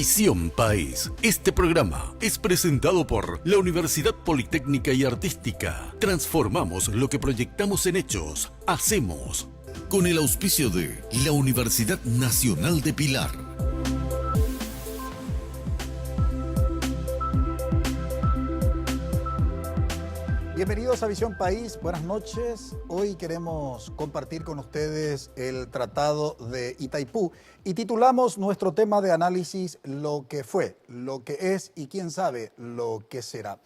Visión País. Este programa es presentado por la Universidad Politécnica y Artística. Transformamos lo que proyectamos en hechos. Hacemos. Con el auspicio de la Universidad Nacional de Pilar. Bienvenidos a Visión País, buenas noches. Hoy queremos compartir con ustedes el Tratado de Itaipú y titulamos nuestro tema de análisis Lo que fue, lo que es y quién sabe lo que será.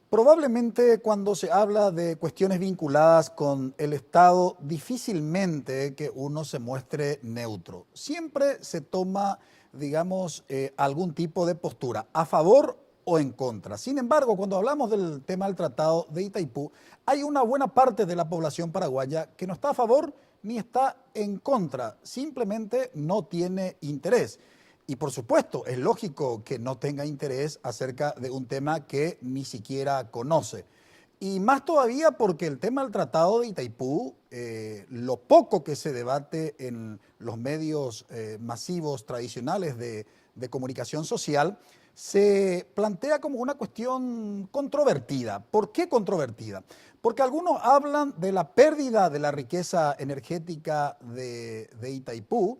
Probablemente cuando se habla de cuestiones vinculadas con el Estado, difícilmente que uno se muestre neutro. Siempre se toma, digamos, algún tipo de postura, a favor o en contra. Sin embargo, cuando hablamos del tema del Tratado de Itaipú, hay una buena parte de la población paraguaya que no está a favor ni está en contra, simplemente no tiene interés. Y por supuesto, es lógico que no tenga interés acerca de un tema que ni siquiera conoce. Y más todavía porque el tema del Tratado de Itaipú, lo poco que se debate en los medios masivos tradicionales de comunicación social, se plantea como una cuestión controvertida. ¿Por qué controvertida? Porque algunos hablan de la pérdida de la riqueza energética de Itaipú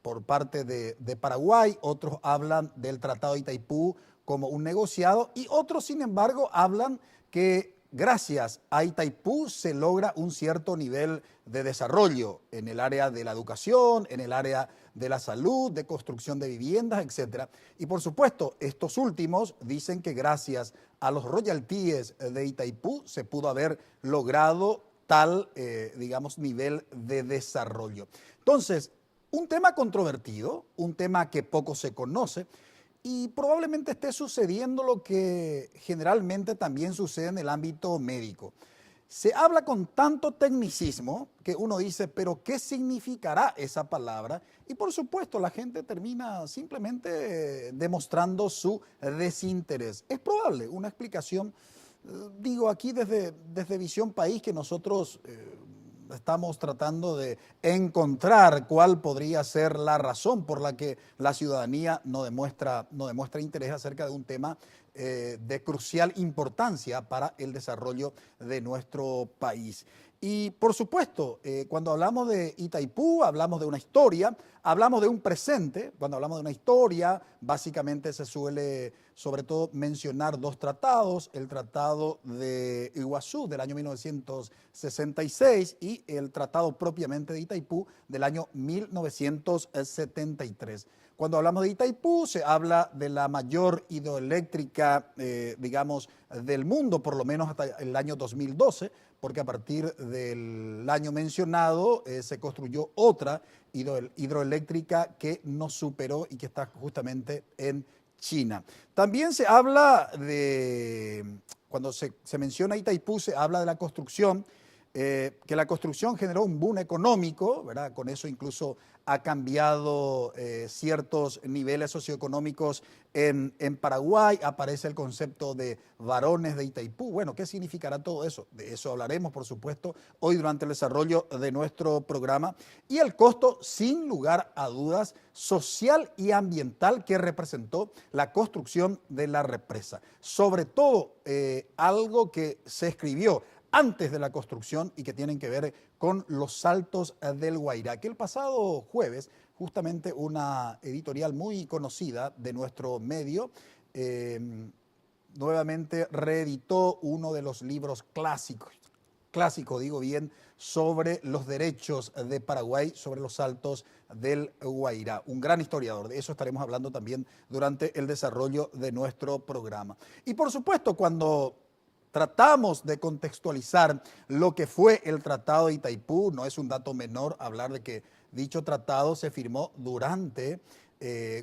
por parte de Paraguay, otros hablan del Tratado de Itaipú como un negociado y otros, sin embargo, hablan que gracias a Itaipú se logra un cierto nivel de desarrollo en el área de la educación, en el área de la salud, de construcción de viviendas, etc. Y por supuesto, estos últimos dicen que gracias a los royalties de Itaipú se pudo haber logrado tal, digamos, nivel de desarrollo. Entonces, un tema controvertido, un tema que poco se conoce, y probablemente esté sucediendo lo que generalmente también sucede en el ámbito médico. Se habla con tanto tecnicismo que uno dice, pero ¿qué significará esa palabra? Y por supuesto la gente termina simplemente demostrando su desinterés. Es probable una explicación, digo aquí desde Visión País que nosotros estamos tratando de encontrar cuál podría ser la razón por la que la ciudadanía no demuestra interés acerca de un tema de crucial importancia para el desarrollo de nuestro país. Y por supuesto, cuando hablamos de Itaipú, hablamos de una historia, hablamos de un presente. Cuando hablamos de una historia, básicamente se suele sobre todo mencionar dos tratados, el Tratado de Iguazú del año 1966 y el tratado propiamente de Itaipú del año 1973. Cuando hablamos de Itaipú, se habla de la mayor hidroeléctrica, digamos, del mundo, por lo menos hasta el año 2012, porque a partir del año mencionado se construyó otra hidroeléctrica que nos superó y que está justamente en China. También se habla de, cuando se menciona Itaipú, se habla de la construcción, que la construcción generó un boom económico, ¿verdad? Con eso incluso ha cambiado ciertos niveles socioeconómicos en Paraguay, aparece el concepto de varones de Itaipú. Bueno, ¿qué significará todo eso? De eso hablaremos, por supuesto, hoy durante el desarrollo de nuestro programa. Y el costo, sin lugar a dudas, social y ambiental que representó la construcción de la represa. Sobre todo, algo que se escribió antes de la construcción y que tienen que ver con los saltos del Guairá, que el pasado jueves, justamente una editorial muy conocida de nuestro medio, nuevamente reeditó uno de los libros clásico digo bien, sobre los derechos de Paraguay, sobre los saltos del Guairá. Un gran historiador, de eso estaremos hablando también durante el desarrollo de nuestro programa. Y por supuesto, cuando tratamos de contextualizar lo que fue el Tratado de Itaipú, no es un dato menor hablar de que dicho tratado se firmó durante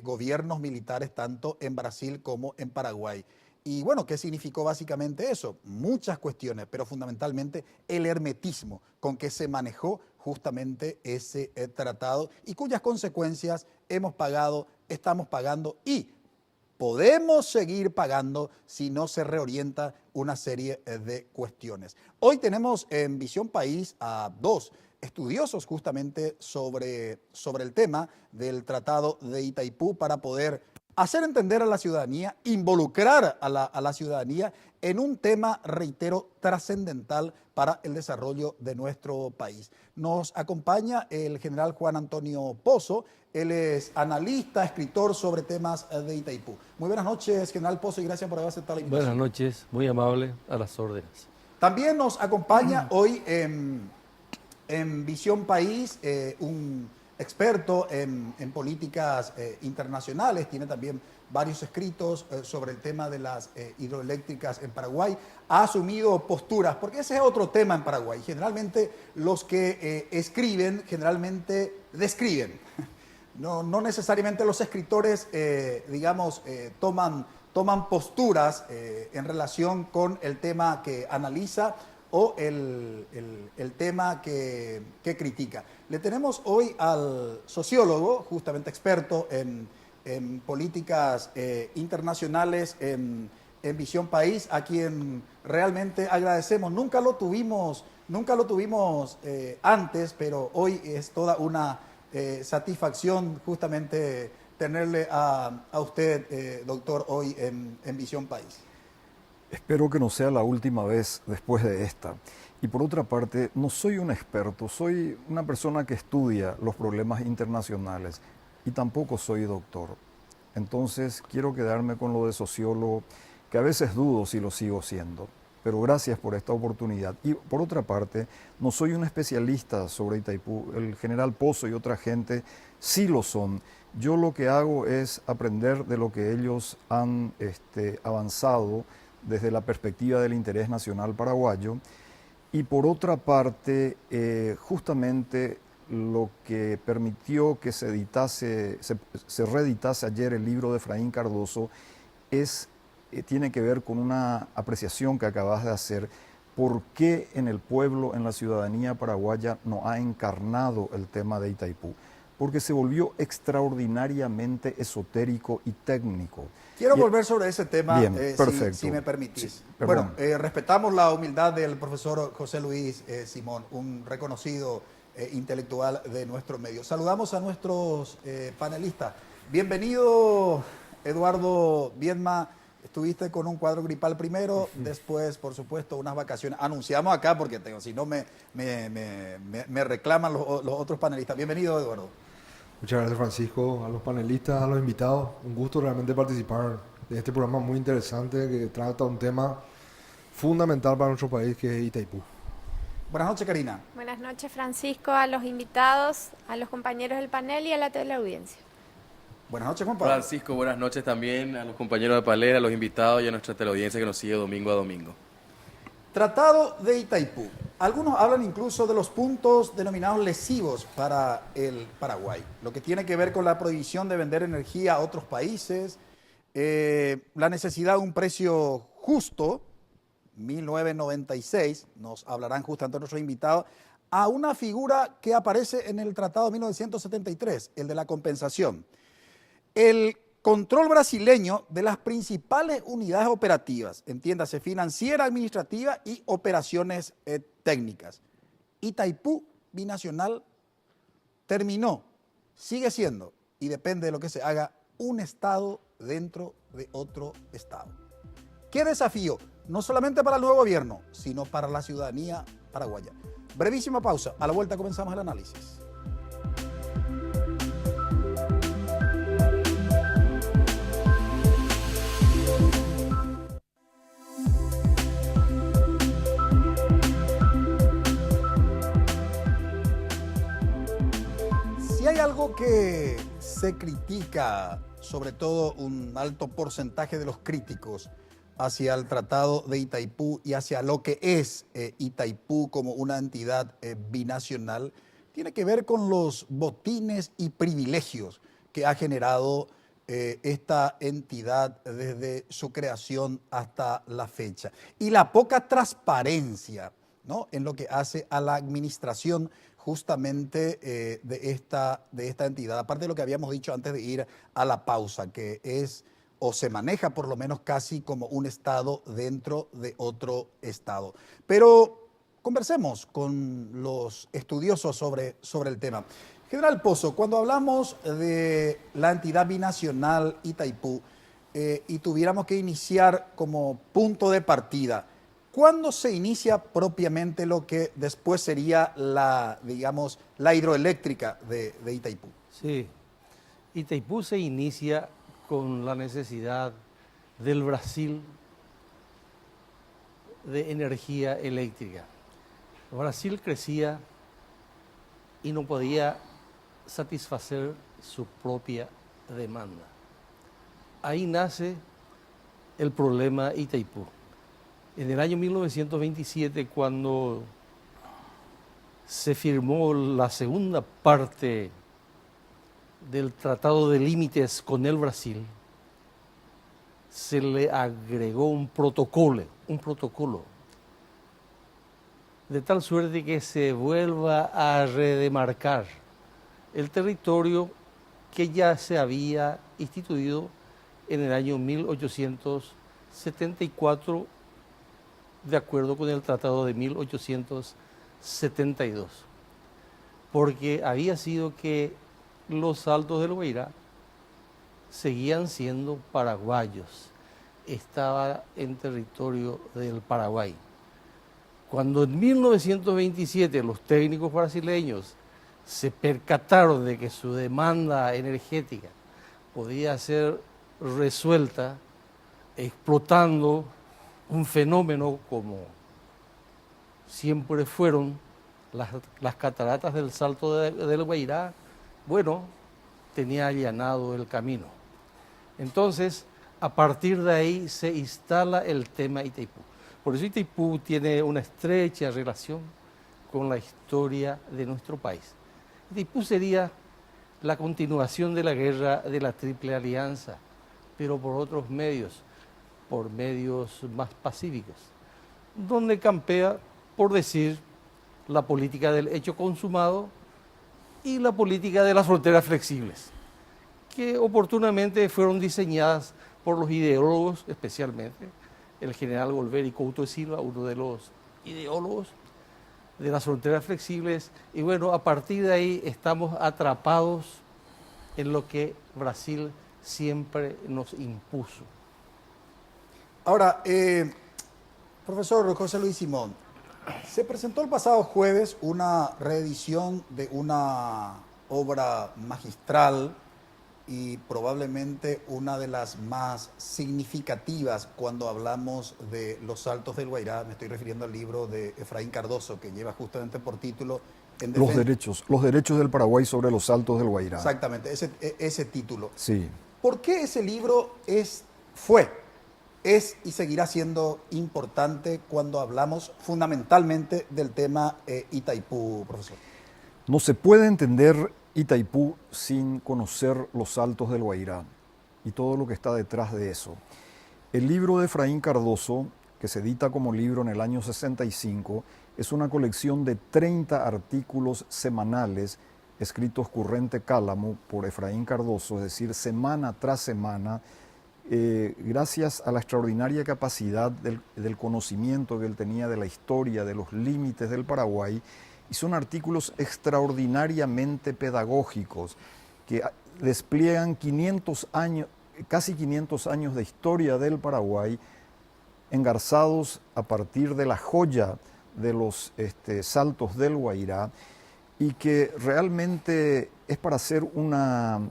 gobiernos militares tanto en Brasil como en Paraguay. Y bueno, ¿qué significó básicamente eso? Muchas cuestiones, pero fundamentalmente el hermetismo con que se manejó justamente ese tratado y cuyas consecuencias hemos pagado, estamos pagando y podemos seguir pagando si no se reorienta una serie de cuestiones. Hoy tenemos en Visión País a dos estudiosos justamente sobre el tema del Tratado de Itaipú para poder hacer entender a la ciudadanía, involucrar a la ciudadanía en un tema, reitero, trascendental para el desarrollo de nuestro país. Nos acompaña el general Juan Antonio Pozo. Él es analista, escritor sobre temas de Itaipú. Muy buenas noches, general Pozo, y gracias por haber aceptado la invitación. Buenas noches, muy amable, a las órdenes. También nos acompaña hoy en Visión País un experto en políticas internacionales, tiene también varios escritos sobre el tema de las hidroeléctricas en Paraguay, ha asumido posturas, porque ese es otro tema en Paraguay. Generalmente los que escriben, generalmente describen. No necesariamente los escritores, toman posturas en relación con el tema que analiza o el tema que critica. Le tenemos hoy al sociólogo, justamente experto en políticas internacionales en Visión País, a quien realmente agradecemos. Nunca lo tuvimos antes, pero hoy es toda una satisfacción justamente tenerle a usted, doctor, hoy en Visión País. Espero que no sea la última vez después de esta. Y por otra parte, no soy un experto, soy una persona que estudia los problemas internacionales y tampoco soy doctor. Entonces quiero quedarme con lo de sociólogo, que a veces dudo si lo sigo siendo. Pero gracias por esta oportunidad. Y por otra parte, no soy un especialista sobre Itaipú. El general Pozo y otra gente sí lo son. Yo lo que hago es aprender de lo que ellos han avanzado desde la perspectiva del interés nacional paraguayo. Y por otra parte, justamente lo que permitió que se reeditase ayer el libro de Efraín Cardoso tiene que ver con una apreciación que acabas de hacer. ¿Por qué en el pueblo, en la ciudadanía paraguaya, no ha encarnado el tema de Itaipú? Porque se volvió extraordinariamente esotérico y técnico. Quiero volver sobre ese tema, bien, perfecto. Si me permitís. Sí, bueno, respetamos la humildad del profesor José Luis Simón, un reconocido intelectual de nuestro medio. Saludamos a nuestros panelistas. Bienvenido, Eduardo Viedma. Estuviste con un cuadro gripal primero, después, por supuesto, unas vacaciones. Anunciamos acá porque si no me reclaman los otros panelistas. Bienvenido, Eduardo. Muchas gracias, Francisco, a los panelistas, a los invitados. Un gusto realmente participar de este programa muy interesante que trata un tema fundamental para nuestro país, que es Itaipú. Buenas noches, Karina. Buenas noches, Francisco, a los invitados, a los compañeros del panel y a la teleaudiencia. Buenas noches, Juan Pablo. Francisco, buenas noches también a los compañeros de panel, a los invitados y a nuestra teleaudiencia que nos sigue domingo a domingo. Tratado de Itaipú. Algunos hablan incluso de los puntos denominados lesivos para el Paraguay, lo que tiene que ver con la prohibición de vender energía a otros países, la necesidad de un precio justo, 1996, nos hablarán justamente nuestros invitados, a una figura que aparece en el Tratado de 1973, el de la compensación. El control brasileño de las principales unidades operativas, entiéndase, financiera, administrativa y operaciones técnicas. Itaipú binacional terminó, sigue siendo, y depende de lo que se haga, un estado dentro de otro estado. ¿Qué desafío? No solamente para el nuevo gobierno, sino para la ciudadanía paraguaya. Brevísima pausa, a la vuelta comenzamos el análisis. Si hay algo que se critica, sobre todo un alto porcentaje de los críticos, hacia el Tratado de Itaipú y hacia lo que es Itaipú como una entidad binacional, tiene que ver con los botines y privilegios que ha generado esta entidad desde su creación hasta la fecha. Y la poca transparencia, ¿no?, en lo que hace a la administración justamente de esta entidad. Aparte de lo que habíamos dicho antes de ir a la pausa, que es o se maneja por lo menos casi como un estado dentro de otro estado. Pero conversemos con los estudiosos sobre el tema. General Pozo, cuando hablamos de la entidad binacional Itaipú y tuviéramos que iniciar como punto de partida, ¿cuándo se inicia propiamente lo que después sería la hidroeléctrica de Itaipú? Sí, Itaipú se inicia con la necesidad del Brasil de energía eléctrica. Brasil crecía y no podía satisfacer su propia demanda. Ahí nace el problema Itaipú. En el año 1927, cuando se firmó la segunda parte del Tratado de Límites con el Brasil, se le agregó un protocolo, de tal suerte que se vuelva a redemarcar el territorio que ya se había instituido en el año 1874, de acuerdo con el Tratado de 1872, porque había sido que los Altos del Guairá seguían siendo paraguayos, estaba en territorio del Paraguay. Cuando en 1927 los técnicos brasileños se percataron de que su demanda energética podía ser resuelta explotando un fenómeno como siempre fueron las cataratas del Salto del Guairá, bueno, tenía allanado el camino. Entonces, a partir de ahí se instala el tema Itaipú. Por eso Itaipú tiene una estrecha relación con la historia de nuestro país. Itaipú sería la continuación de la guerra de la Triple Alianza, pero por otros medios, por medios más pacíficos, donde campea, por decir, la política del hecho consumado y la política de las fronteras flexibles, que oportunamente fueron diseñadas por los ideólogos, especialmente el general Golbery Couto de Silva, uno de los ideólogos de las fronteras flexibles, y bueno, a partir de ahí estamos atrapados en lo que Brasil siempre nos impuso. Ahora, profesor José Luis Simón, se presentó el pasado jueves una reedición de una obra magistral y probablemente una de las más significativas cuando hablamos de los Altos del Guairá. Me estoy refiriendo al libro de Efraín Cardoso, que lleva justamente por título Los derechos del Paraguay sobre los Altos del Guairá. Exactamente, ese título. Sí. ¿Por qué ese libro es y seguirá siendo importante cuando hablamos fundamentalmente del tema Itaipú, profesor? No se puede entender Itaipú sin conocer los Altos del Guairá y todo lo que está detrás de eso. El libro de Efraín Cardoso, que se edita como libro en el año 65, es una colección de 30 artículos semanales escritos currente cálamo por Efraín Cardoso, es decir, semana tras semana, gracias a la extraordinaria capacidad del conocimiento que él tenía de la historia, de los límites del Paraguay, y son artículos extraordinariamente pedagógicos que despliegan 500 años, casi 500 años de historia del Paraguay, engarzados a partir de la joya de los Saltos del Guairá, y que realmente es para hacer una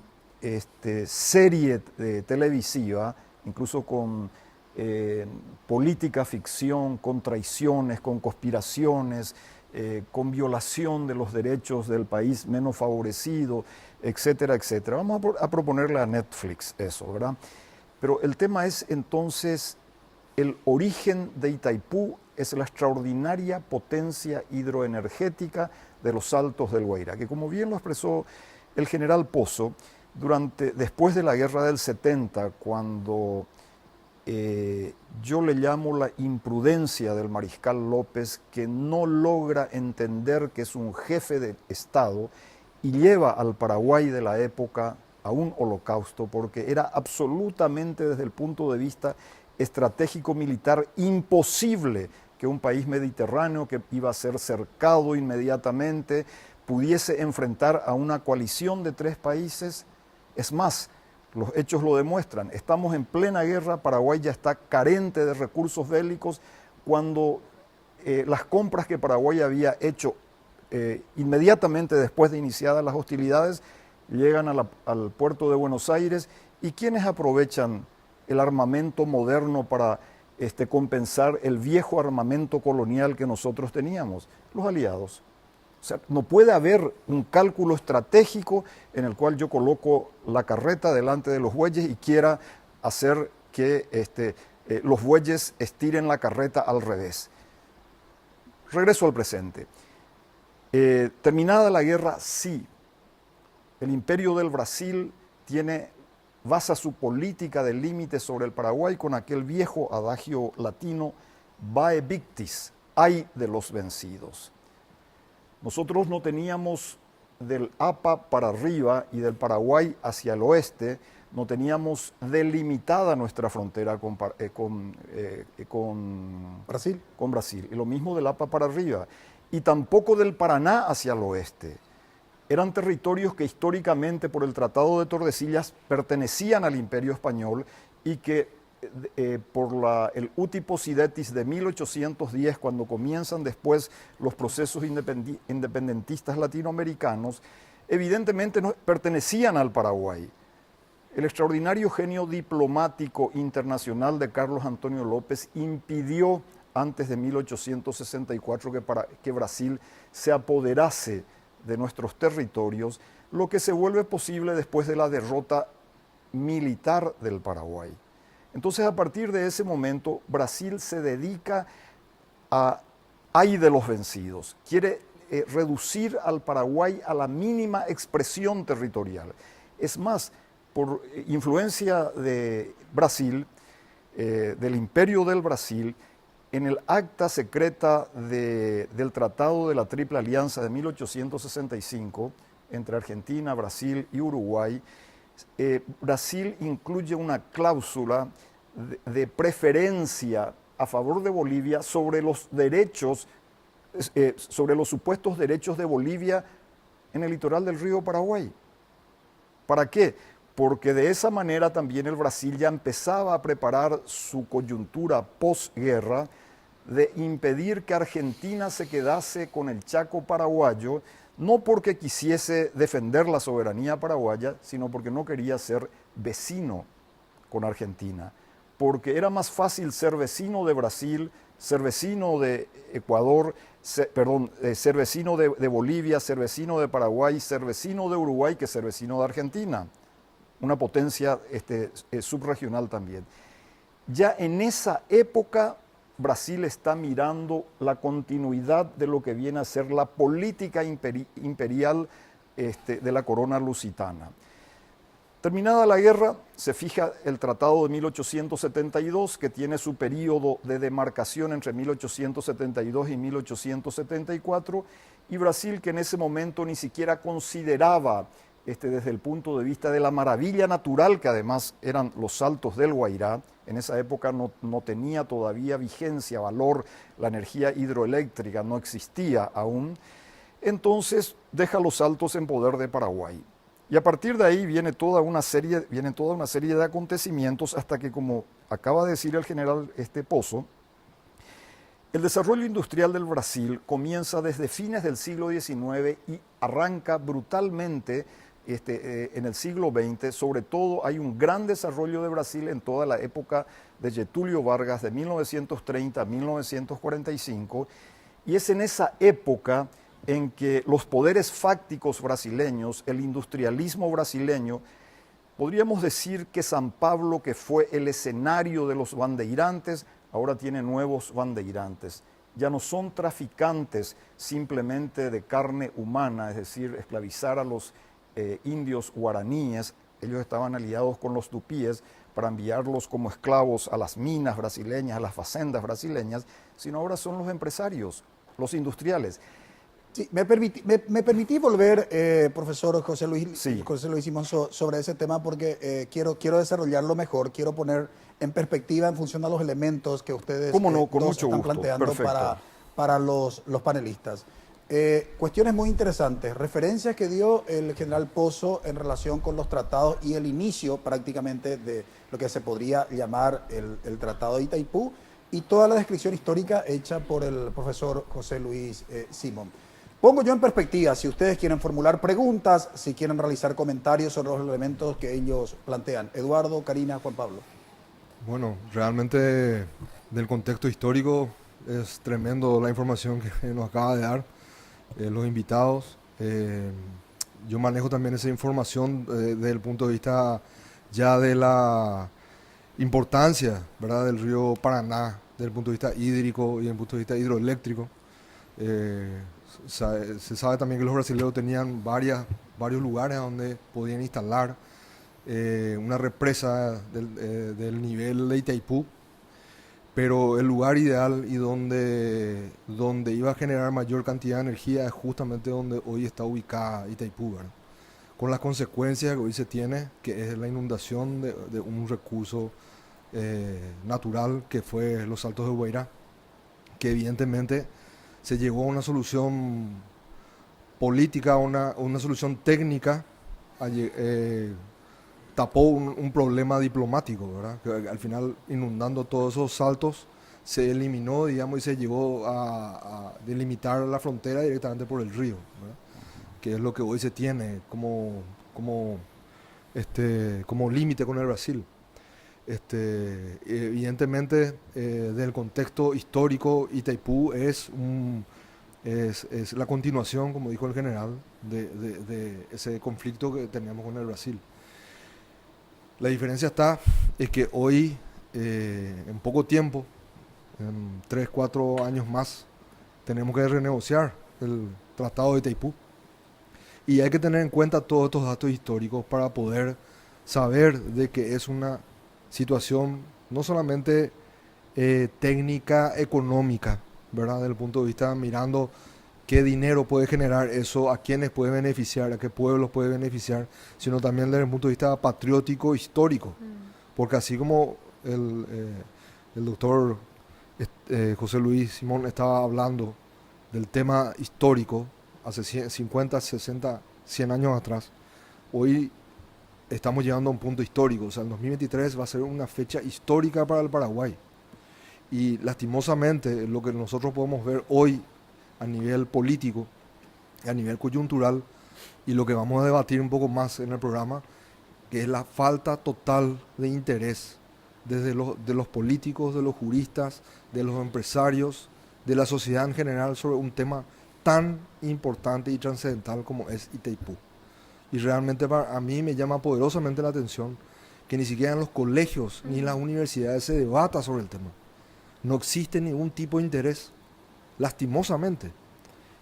serie televisiva, incluso con política ficción, con traiciones, con conspiraciones, con violación de los derechos del país menos favorecido, etcétera, etcétera. Vamos a proponerle a Netflix eso, ¿verdad? Pero el tema es entonces, el origen de Itaipú es la extraordinaria potencia hidroenergética de los Altos del Guairá, que como bien lo expresó el general Pozo, después de la guerra del 70, cuando yo le llamo la imprudencia del mariscal López, que no logra entender que es un jefe de Estado y lleva al Paraguay de la época a un holocausto, porque era absolutamente, desde el punto de vista estratégico militar, imposible que un país mediterráneo que iba a ser cercado inmediatamente pudiese enfrentar a una coalición de 3 países. Es más, los hechos lo demuestran. Estamos en plena guerra, Paraguay ya está carente de recursos bélicos cuando las compras que Paraguay había hecho inmediatamente después de iniciadas las hostilidades llegan al puerto de Buenos Aires. ¿Y quiénes aprovechan el armamento moderno para compensar el viejo armamento colonial que nosotros teníamos? Los aliados. O sea, no puede haber un cálculo estratégico en el cual yo coloco la carreta delante de los bueyes y quiera hacer que los bueyes estiren la carreta al revés. Regreso al presente. Terminada la guerra, sí, el imperio del Brasil basa su política de límites sobre el Paraguay con aquel viejo adagio latino, vae victis, ay de los vencidos. Nosotros no teníamos del APA para arriba y del Paraguay hacia el oeste, no teníamos delimitada nuestra frontera con Brasil. Con Brasil, y lo mismo del APA para arriba, y tampoco del Paraná hacia el oeste. Eran territorios que históricamente por el Tratado de Tordesillas pertenecían al Imperio Español y que por el uti possidetis de 1810, cuando comienzan después los procesos independentistas latinoamericanos, evidentemente no pertenecían al Paraguay. El extraordinario genio diplomático internacional de Carlos Antonio López impidió antes de 1864 que Brasil se apoderase de nuestros territorios, lo que se vuelve posible después de la derrota militar del Paraguay. Entonces, a partir de ese momento, Brasil se dedica a ay de los vencidos. Quiere reducir al Paraguay a la mínima expresión territorial. Es más, por influencia de Brasil, del Imperio del Brasil, en el acta secreta del Tratado de la Triple Alianza de 1865, entre Argentina, Brasil y Uruguay, Brasil incluye una cláusula de preferencia a favor de Bolivia sobre los derechos, sobre los supuestos derechos de Bolivia en el litoral del río Paraguay. ¿Para qué? Porque de esa manera también el Brasil ya empezaba a preparar su coyuntura posguerra de impedir que Argentina se quedase con el Chaco paraguayo, no porque quisiese defender la soberanía paraguaya, sino porque no quería ser vecino con Argentina, porque era más fácil ser vecino de Brasil, ser vecino de Ecuador, ser vecino de Bolivia, ser vecino de Paraguay, ser vecino de Uruguay que ser vecino de Argentina, una potencia subregional también. Ya en esa época Brasil está mirando la continuidad de lo que viene a ser la política imperial de la corona lusitana. Terminada la guerra, se fija el Tratado de 1872, que tiene su periodo de demarcación entre 1872 y 1874, y Brasil, que en ese momento ni siquiera consideraba, desde el punto de vista de la maravilla natural, que además eran los saltos del Guairá. En esa época no tenía todavía vigencia, valor, la energía hidroeléctrica no existía aún. Entonces deja los saltos en poder de Paraguay. Y a partir de ahí viene toda una serie de acontecimientos hasta que, como acaba de decir el general Pozo, el desarrollo industrial del Brasil comienza desde fines del siglo XIX y arranca brutalmente en el siglo XX. Sobre todo hay un gran desarrollo de Brasil en toda la época de Getúlio Vargas, de 1930 a 1945, y es en esa época en que los poderes fácticos brasileños, el industrialismo brasileño, podríamos decir que San Pablo, que fue el escenario de los bandeirantes, ahora tiene nuevos bandeirantes. Ya no son traficantes simplemente de carne humana, es decir, esclavizar a los indios guaraníes. Ellos estaban aliados con los tupíes para enviarlos como esclavos a las minas brasileñas, a las facendas brasileñas, sino ahora son los empresarios, los industriales. Sí, me permití volver, profesor José Luis, Sí. José Luis Simón, sobre ese tema porque quiero desarrollarlo mejor, quiero poner en perspectiva en función a los elementos que ustedes Cómo no, con dos mucho están gusto. planteando Perfecto. para los panelistas. Cuestiones muy interesantes, referencias que dio el general Pozo en relación con los tratados y el inicio prácticamente de lo que se podría llamar el Tratado de Itaipú y toda la descripción histórica hecha por el profesor José Luis Simón. Pongo yo en perspectiva, si ustedes quieren formular preguntas, si quieren realizar comentarios sobre los elementos que ellos plantean. Eduardo, Karina, Juan Pablo. Bueno, realmente del contexto histórico es tremendo la información que nos acaba de dar los invitados. Yo manejo también esa información desde el punto de vista ya de la importancia, ¿verdad?, del río Paraná, desde el punto de vista hídrico y desde el punto de vista hidroeléctrico. Se sabe también que los brasileños tenían varios lugares donde podían instalar una represa del nivel de Itaipú, pero el lugar ideal y donde iba a generar mayor cantidad de energía es justamente donde hoy está ubicada Itaipú, ¿verdad? Con las consecuencias que hoy se tiene, que es la inundación de un recurso natural que fue los Saltos de Guairá, que evidentemente se llegó a una solución política, una solución técnica, tapó un problema diplomático, ¿verdad? Que al final, inundando todos esos saltos, se eliminó, digamos, y se llegó a delimitar la frontera directamente por el río, ¿verdad? Que es lo que hoy se tiene como límite con el Brasil. Evidentemente, del contexto histórico, Itaipú es la continuación, como dijo el general, de ese conflicto que teníamos con el Brasil. La diferencia está es que hoy, en poco tiempo, en 3, 4 años más, tenemos que renegociar el Tratado de Itaipú. Y hay que tener en cuenta todos estos datos históricos para poder saber de que es una situación no solamente técnica, económica, ¿verdad? Desde el punto de vista mirando qué dinero puede generar eso, a quiénes puede beneficiar, a qué pueblos puede beneficiar, sino también desde el punto de vista patriótico, histórico. Porque así como el doctor José Luis Simón estaba hablando del tema histórico hace 50, 60, 100 años atrás, hoy estamos llegando a un punto histórico. O sea, el 2023 va a ser una fecha histórica para el Paraguay. Y lastimosamente lo que nosotros podemos ver hoy a nivel político, a nivel coyuntural, y lo que vamos a debatir un poco más en el programa, que es la falta total de interés de los políticos, de los juristas, de los empresarios, de la sociedad en general sobre un tema tan importante y trascendental como es Itaipú. Y realmente a mí me llama poderosamente la atención que ni siquiera en los colegios ni en las universidades se debata sobre el tema. No existe ningún tipo de interés, lastimosamente.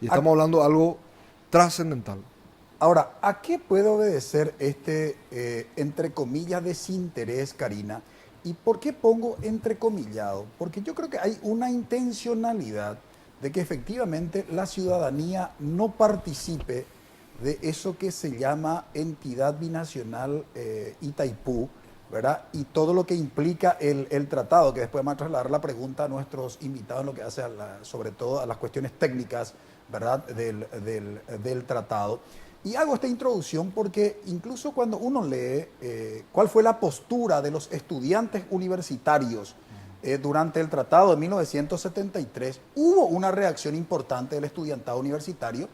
Y estamos hablando de algo trascendental. Ahora, ¿a qué puede obedecer entre comillas, desinterés, Karina? ¿Y por qué pongo entrecomillado? Porque yo creo que hay una intencionalidad de que efectivamente la ciudadanía no participe de eso que se llama entidad binacional Itaipú, ¿verdad? Y todo lo que implica el tratado, que después vamos a trasladar la pregunta a nuestros invitados en lo que hace sobre todo a las cuestiones técnicas, ¿verdad? Del tratado. Y hago esta introducción porque incluso cuando uno lee cuál fue la postura de los estudiantes universitarios durante el tratado de 1973, hubo una reacción importante del estudiantado universitario.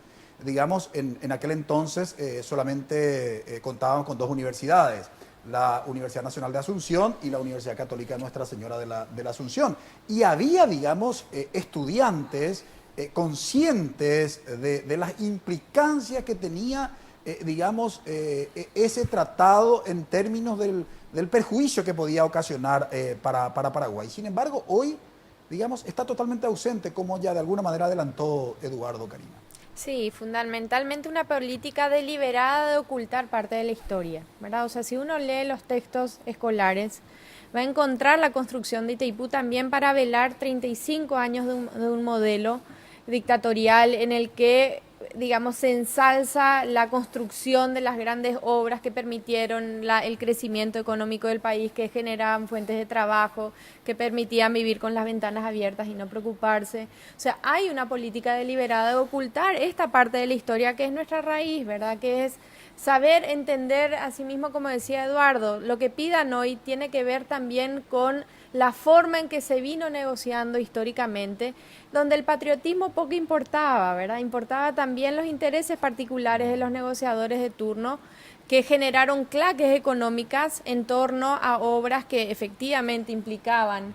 Digamos, en aquel entonces solamente contábamos con 2 universidades, la Universidad Nacional de Asunción y la Universidad Católica de Nuestra Señora de la Asunción. Y había, digamos, estudiantes conscientes de las implicancias que tenía, ese tratado en términos del perjuicio que podía ocasionar para Paraguay. Sin embargo, hoy, digamos, está totalmente ausente, como ya de alguna manera adelantó Eduardo, Karina. Sí, fundamentalmente una política deliberada de ocultar parte de la historia, ¿verdad? O sea, si uno lee los textos escolares, va a encontrar la construcción de Itaipú también para velar 35 años de un modelo dictatorial en el que, digamos, se ensalza la construcción de las grandes obras que permitieron el crecimiento económico del país, que generaban fuentes de trabajo, que permitían vivir con las ventanas abiertas y no preocuparse. O sea, hay una política deliberada de ocultar esta parte de la historia que es nuestra raíz, ¿verdad? Que es saber entender, así mismo como decía Eduardo, lo que pidan hoy tiene que ver también con la forma en que se vino negociando históricamente, donde el patriotismo poco importaba, ¿verdad? Importaba también los intereses particulares de los negociadores de turno, que generaron claques económicas en torno a obras que efectivamente implicaban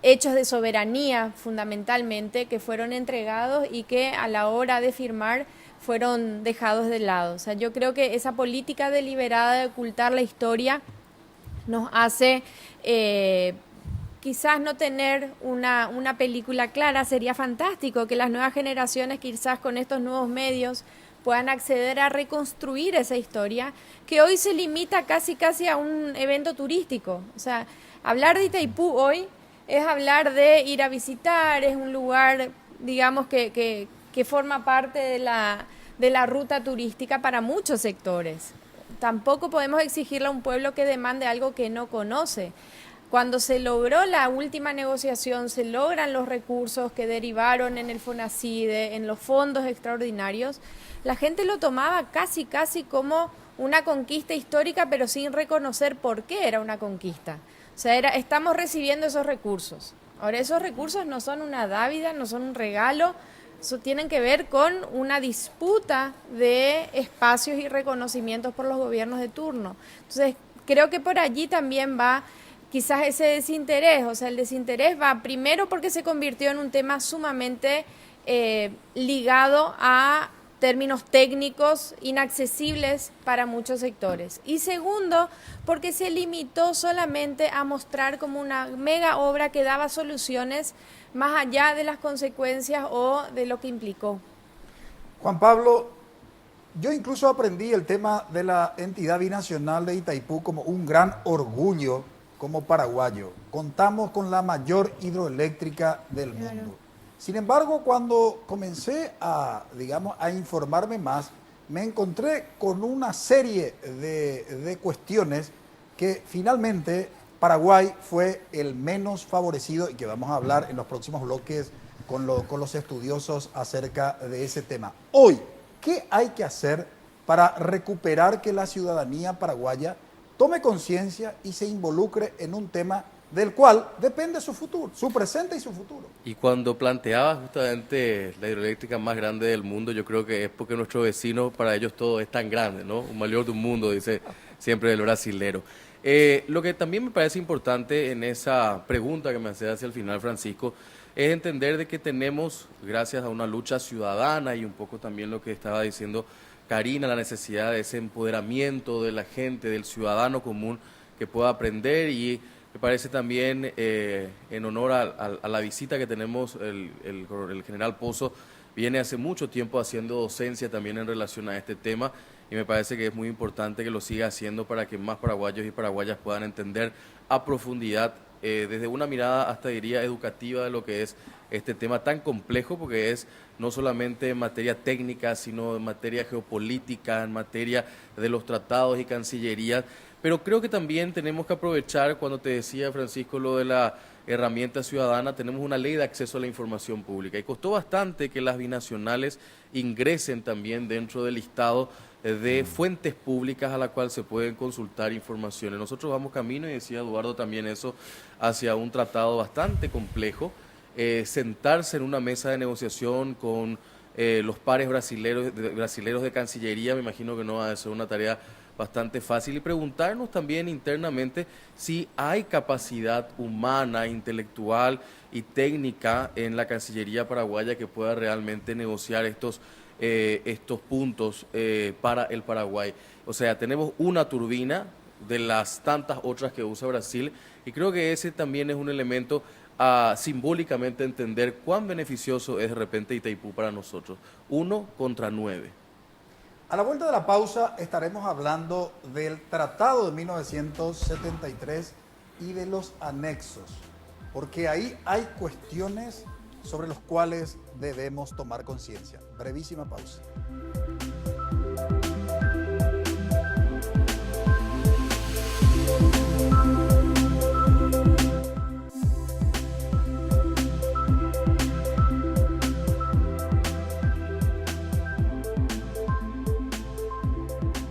hechos de soberanía fundamentalmente, que fueron entregados y que a la hora de firmar fueron dejados de lado. O sea, yo creo que esa política deliberada de ocultar la historia nos hace quizás no tener una película clara. Sería fantástico que las nuevas generaciones, quizás con estos nuevos medios, puedan acceder a reconstruir esa historia que hoy se limita casi a un evento turístico. O sea, hablar de Itaipú hoy es hablar de ir a visitar, es un lugar, digamos, que forma parte de la ruta turística para muchos sectores. Tampoco podemos exigirle a un pueblo que demande algo que no conoce. Cuando se logró la última negociación, se logran los recursos que derivaron en el FONACIDE, en los fondos extraordinarios, la gente lo tomaba casi como una conquista histórica, pero sin reconocer por qué era una conquista. O sea, estamos recibiendo esos recursos. Ahora, esos recursos no son una dávida, no son un regalo, eso tienen que ver con una disputa de espacios y reconocimientos por los gobiernos de turno. Entonces, creo que por allí también va quizás ese desinterés. O sea, el desinterés va primero porque se convirtió en un tema sumamente ligado a términos técnicos inaccesibles para muchos sectores. Y segundo, porque se limitó solamente a mostrar como una mega obra que daba soluciones más allá de las consecuencias o de lo que implicó. Juan Pablo, yo incluso aprendí el tema de la entidad binacional de Itaipú como un gran orgullo como paraguayo. Contamos con la mayor hidroeléctrica del mundo. Sin embargo, cuando comencé a informarme más, me encontré con una serie de cuestiones que finalmente Paraguay fue el menos favorecido y que vamos a hablar en los próximos bloques con los estudiosos acerca de ese tema. Hoy, ¿qué hay que hacer para recuperar que la ciudadanía paraguaya tome conciencia y se involucre en un tema del cual depende su futuro, su presente y su futuro? Y cuando planteaba justamente la hidroeléctrica más grande del mundo, yo creo que es porque nuestro vecino, para ellos todo es tan grande, ¿no? Un mayor del mundo, dice siempre el brasilero. Lo que también me parece importante en esa pregunta que me hace hacia el final, Francisco, es entender de que tenemos, gracias a una lucha ciudadana y un poco también lo que estaba diciendo Karina, la necesidad de ese empoderamiento de la gente, del ciudadano común que pueda aprender. Y me parece también, en honor a la visita que tenemos, el general Pozo viene hace mucho tiempo haciendo docencia también en relación a este tema, y me parece que es muy importante que lo siga haciendo para que más paraguayos y paraguayas puedan entender a profundidad, desde una mirada hasta diría educativa, de lo que es este tema tan complejo, porque es no solamente en materia técnica, sino en materia geopolítica, en materia de los tratados y cancillerías. Pero creo que también tenemos que aprovechar, cuando te decía, Francisco, lo de la herramienta ciudadana, tenemos una ley de acceso a la información pública y costó bastante que las binacionales ingresen también dentro del listado de fuentes públicas a la cual se pueden consultar informaciones. Nosotros vamos camino, y decía Eduardo también eso, hacia un tratado bastante complejo. Sentarse en una mesa de negociación con los pares brasileros de Cancillería, me imagino que no va a ser una tarea bastante fácil, y preguntarnos también internamente si hay capacidad humana, intelectual y técnica en la Cancillería paraguaya que pueda realmente negociar estos puntos para el Paraguay. O sea, tenemos una turbina de las tantas otras que usa Brasil, y creo que ese también es un elemento a simbólicamente entender cuán beneficioso es de repente Itaipú para nosotros. 1 contra 9. A la vuelta de la pausa estaremos hablando del Tratado de 1973 y de los anexos, porque ahí hay cuestiones sobre los cuales debemos tomar conciencia. Brevísima pausa.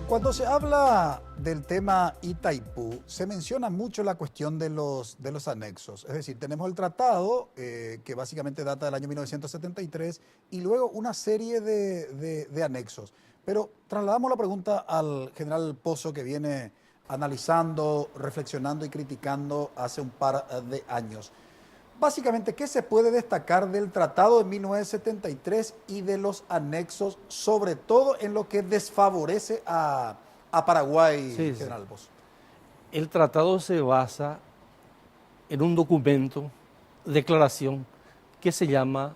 Cuando se habla del tema Itaipú, se menciona mucho la cuestión de los anexos. Es decir, tenemos el tratado, que básicamente data del año 1973, y luego una serie de anexos. Pero trasladamos la pregunta al general Pozo, que viene analizando, reflexionando y criticando hace un par de años. Básicamente, ¿qué se puede destacar del Tratado de 1973 y de los anexos, sobre todo en lo que desfavorece a Paraguay, Sí, general Pozo? El tratado se basa en un documento, declaración, que se llama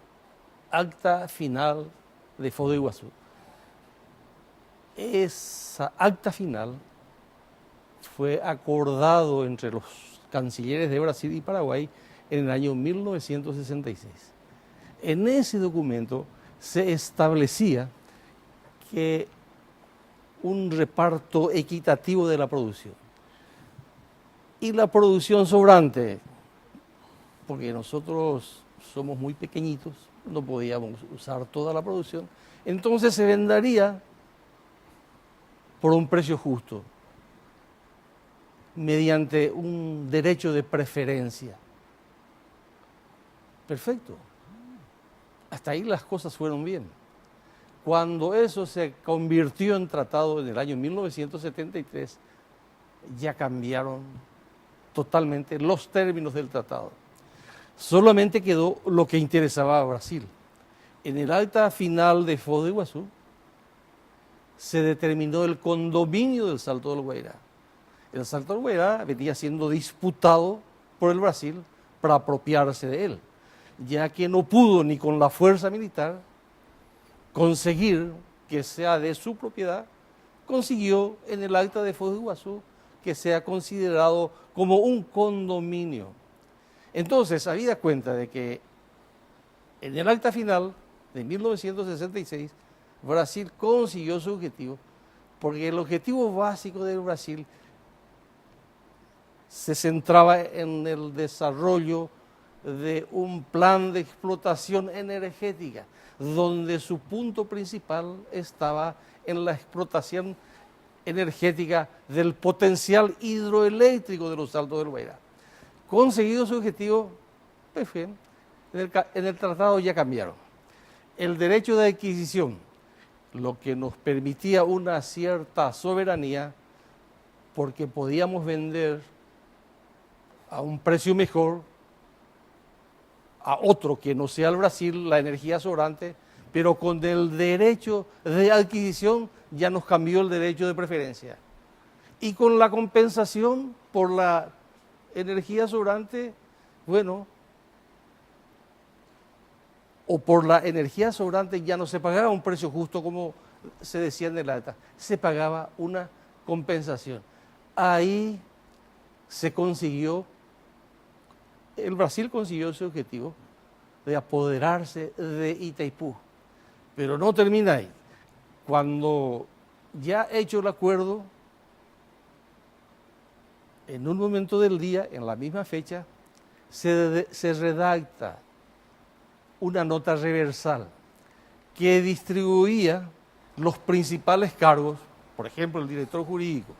Acta Final de Foz do Iguazú. Esa acta final fue acordado entre los cancilleres de Brasil y Paraguay en el año 1966. En ese documento se establecía que un reparto equitativo de la producción. Y la producción sobrante, porque nosotros somos muy pequeñitos, no podíamos usar toda la producción, entonces se vendería por un precio justo, mediante un derecho de preferencia. Perfecto. Hasta ahí las cosas fueron bien. Cuando eso se convirtió en tratado en el año 1973, ya cambiaron totalmente los términos del tratado. Solamente quedó lo que interesaba a Brasil. En el acta final de Foz do Iguazú se determinó el condominio del Salto del Guairá. El Salto del Guairá venía siendo disputado por el Brasil para apropiarse de él, ya que no pudo ni con la fuerza militar conseguir que sea de su propiedad, consiguió en el acta de Foz do Iguazú que sea considerado como un condominio. Entonces, habida cuenta de que en el acta final de 1966, Brasil consiguió su objetivo, porque el objetivo básico de Brasil se centraba en el desarrollo de un plan de explotación energética, donde su punto principal estaba en la explotación energética del potencial hidroeléctrico de los Saltos del Guairá. Conseguido su objetivo, pues bien, en el tratado ya cambiaron. El derecho de adquisición, lo que nos permitía una cierta soberanía, porque podíamos vender a un precio mejor a otro que no sea el Brasil la energía sobrante, pero con el derecho de adquisición ya nos cambió el derecho de preferencia. Y con la compensación por la energía sobrante, bueno, o por la energía sobrante ya no se pagaba un precio justo como se decía en el acta, se pagaba una compensación. Ahí se consiguió, el Brasil consiguió su objetivo de apoderarse de Itaipú, pero no termina ahí. Cuando ya hecho el acuerdo, en un momento del día, en la misma fecha, se redacta una nota reversal que distribuía los principales cargos, por ejemplo, el director jurídico,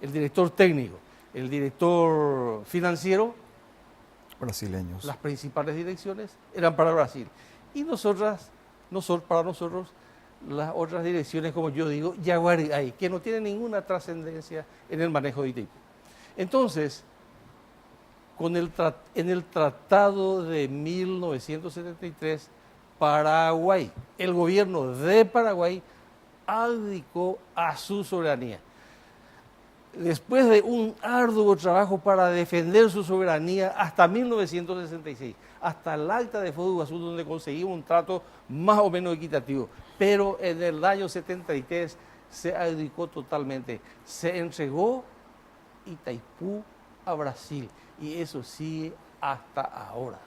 el director técnico, el director financiero, Brasileños. las principales direcciones eran para Brasil. Y para nosotros, las otras direcciones, como yo digo, Yaguarí, que no tienen ninguna trascendencia en el manejo de Itaipú. Entonces, en el Tratado de 1973, Paraguay, el gobierno de Paraguay abdicó a su soberanía. Después de un arduo trabajo para defender su soberanía hasta 1966, hasta el acta de Foz do Iguazú, donde conseguimos un trato más o menos equitativo. Pero en el año 73 se abdicó totalmente, se entregó Itaipú a Brasil, y eso sigue hasta ahora.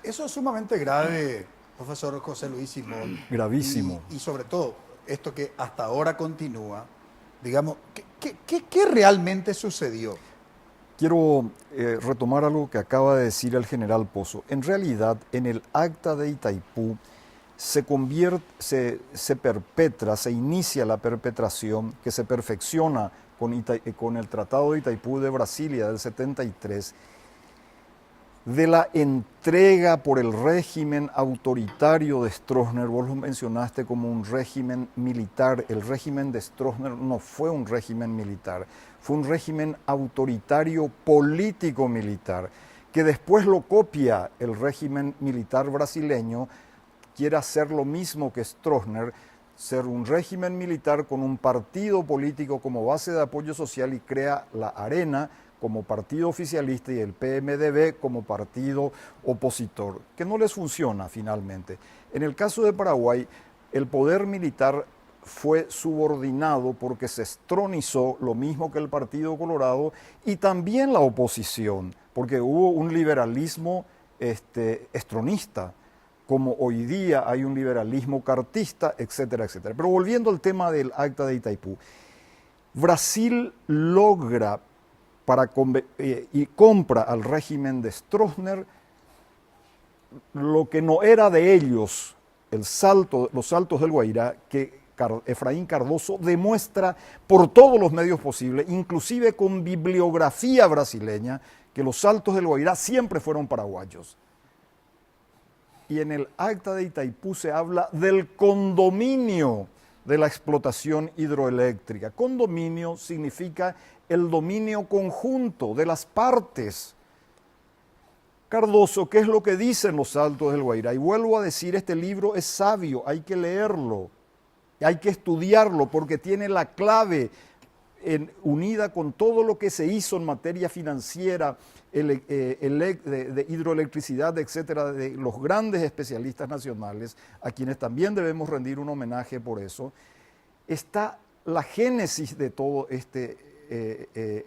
Eso es sumamente grave, profesor José Luis Simón. Gravísimo. Y sobre todo, esto que hasta ahora continúa, digamos, ¿qué realmente sucedió? Quiero retomar algo que acaba de decir el general Pozo. En realidad, en el acta de Itaipú se perpetra, se inicia la perpetración que se perfecciona con el Tratado de Itaipú de Brasilia del 73, de la entrega por el régimen autoritario de Stroessner. Vos lo mencionaste como un régimen militar. El régimen de Stroessner no fue un régimen militar, fue un régimen autoritario político-militar, que después lo copia el régimen militar brasileño, quiere hacer lo mismo que Stroessner, ser un régimen militar con un partido político como base de apoyo social, y crea la Arena como partido oficialista y el PMDB como partido opositor, que no les funciona finalmente. En el caso de Paraguay, el poder militar fue subordinado porque se estronizó, lo mismo que el Partido Colorado, y también la oposición, porque hubo un liberalismo estronista, como hoy día hay un liberalismo cartista, etcétera, etcétera. Pero volviendo al tema del acta de Itaipú, Brasil logra y compra al régimen de Stroessner lo que no era de ellos, los saltos del Guairá, que Efraín Cardoso demuestra por todos los medios posibles, inclusive con bibliografía brasileña, que los saltos del Guairá siempre fueron paraguayos. Y en el acta de Itaipú se habla del condominio de la explotación hidroeléctrica. Condominio significa el dominio conjunto de las partes. Cardoso, ¿qué es lo que dicen los saltos del Guairá? Y vuelvo a decir, este libro es sabio, hay que leerlo, hay que estudiarlo porque tiene la clave unida con todo lo que se hizo en materia financiera, de hidroelectricidad, etcétera, de los grandes especialistas nacionales, a quienes también debemos rendir un homenaje por eso. Está la génesis de todo este